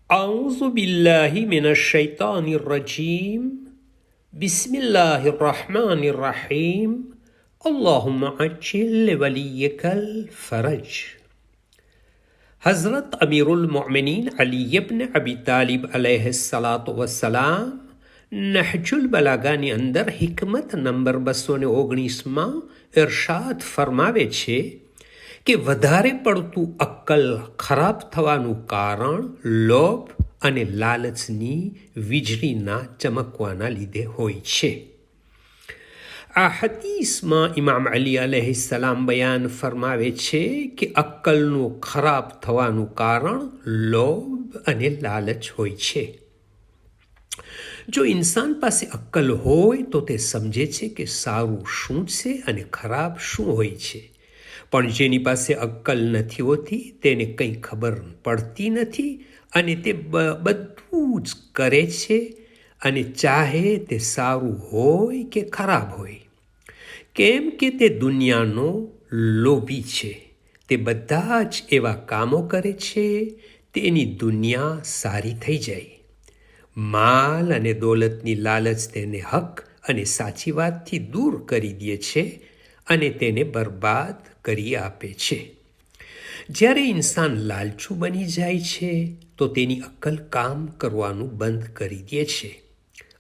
أعوذ بالله من الشيطان الرجيم بسم الله الرحمن الرحيم اللهم عجل لوليك الفرج. हज़रत अमीरुल मोमिनीन अली इब्न अबी तालिब अलैहिस्सलातु वस्सलाम નહજુલ બલાગાની અંદર હિકમત નંબર 219માં ઇરશાદ ફરમાવે છે કે વધારે પડતું અક્કલ ખરાબ થવાનું કારણ લોભ અને લાલચની વીજળીના ચમકવાના લીધે હોય છે. આ હદીસમાં ઇમામ અલી અલૈહિસ્સલામ બયાન ફરમાવે છે કે અક્કલનું ખરાબ થવાનું કારણ લોભ અને લાલચ હોય છે. જો ઇન્સાન પાસે અક્કલ હોય તો તે સમજે છે કે સારું શું છે અને ખરાબ શું હોય છે, પણ જેની પાસે અક્કલ નથી હોતી તેને કંઈ ખબર પડતી નથી અને તે બધું જ કરે છે અને ચાહે તે સારું હોય કે ખરાબ હોય. કેમ કે તે દુનિયાનો લોભી છે. તે બધા જ એવા કામો કરે છે તેની દુનિયા સારી થઈ જાય. માલ અને દોલતની લાલચ તેને હક અને સાચી વાતથી દૂર કરી દે છે અને તેને બરબાદ કરી આપે છે. જ્યારે ઇન્સાન લાલચુ બની જાય છે તો તેની અક્કલ કામ કરવાનું બંધ કરી દે છે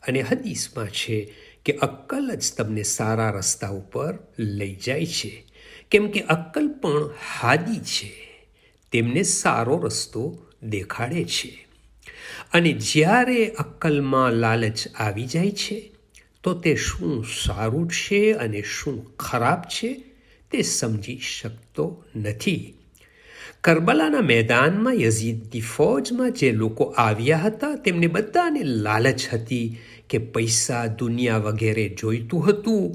અને હદીસમાં છે કે અક્કલ જ તમને સારા રસ્તા ઉપર લઈ જાય છે, કેમ કે અક્કલ પણ હાદી છે, તેમને સારો રસ્તો દેખાડે છે. અને જ્યારે અક્કલમાં લાલચ આવી જાય છે તો તે શું સારું છે અને શું ખરાબ છે તે સમજી શકતો નથી. કરબલાના મેદાનમાં યઝીદની ફૌજમાં જે લોકો આવ્યા હતા તેમને બધાને લાલચ હતી કે પૈસા, દુનિયા વગેરે જોઈતું હતું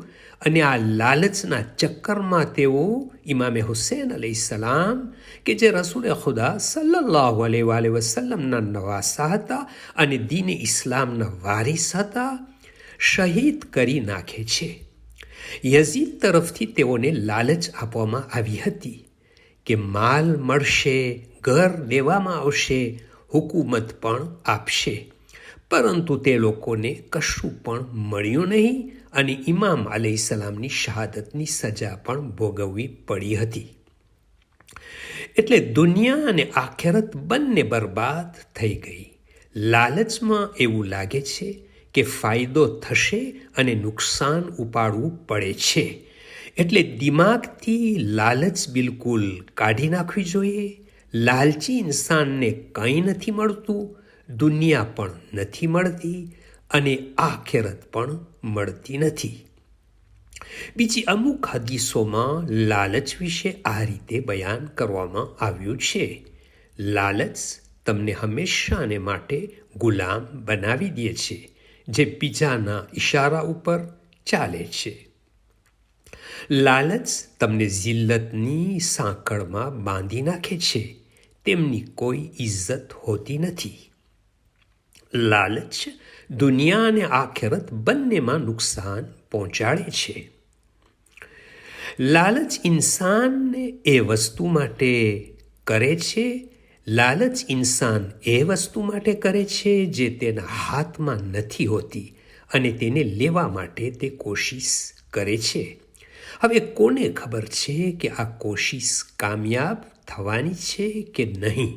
અને આ લાલચના ચક્કરમાં તેઓ ઇમામે હુસૈન અલૈહિસ્સલામ કે જે રસૂલે ખુદા સલ્લલ્લાહુ અલૈહિ વસલ્લમના નવાસા હતા અને દીને ઇસ્લામના વારિસ હતા, શહીદ કરી નાખે છે. યઝીદ તરફથી તેઓને લાલચ આપવામાં આવી હતી કે માલ મળશે, ઘર દેવામાં આવશે, હુકુમત પણ આપશે, પરંતુ તે લોકોને કશું પણ મળ્યું નહીં અને ઇમામ અલૈહિસ્સલામની શહાદતની સજા પણ ભોગવવી પડી હતી. એટલે દુનિયા અને આખેરત બંને બરબાદ થઈ ગઈ. લાલચમાં એવું લાગે છે કે ફાયદો થશે અને નુકસાન ઉપાડવું પડે છે, એટલે દિમાગથી લાલચ બિલકુલ કાઢી નાખવી જોઈએ. લાલચી ઇન્સાનને કંઈ નથી મળતું, દુનિયા પણ નથી મળતી અને આખેરત પણ મળતી નથી. બીજી અમુક હદીસોમાં લાલચ વિશે આ રીતે બયાન કરવામાં આવ્યું છે: લાલચ તમને હંમેશાને માટે ગુલામ બનાવી દે છે, જે બીજાના ઇશારા ઉપર ચાલે છે. લાલચ તમને જિલ્લતની સાંકળમાં બાંધી નાખે છે, તેમની કોઈ ઇજ્જત હોતી નથી. લાલચ દુનિયા અને આખેરત બંનેમાં નુકસાન પહોંચાડે છે. લાલચ ઇન્સાનને એ વસ્તુ માટે કરે છે જે તેના હાથમાં નથી હોતી અને તેને લેવા માટે તે કોશિશ કરે છે. હવે કોને ખબર છે કે આ કોશિશ કામયાબ થવાની છે કે નહીં?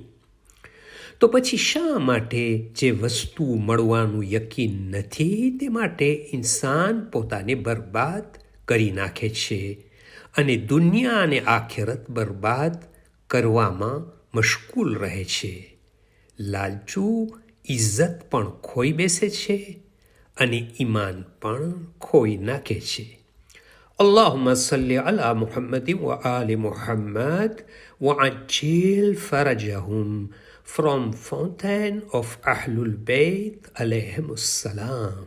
તો પછી શા માટે જે વસ્તુ મળવાનું યકીન નથી તે માટે ઇન્સાન પોતાને બરબાદ કરી નાખે છે અને દુનિયા અને આખેરત બરબાદ કરવામાં મશગુલ રહે છે. લાલચુ ઇજ્જત પણ ખોઈ બેસે છે અને ઈમાન પણ ખોઈ નાખે છે. اللهم صل على محمد وآل محمد وعجل فرجهم. From Fountain of Ahlul Bayt alayhim salam.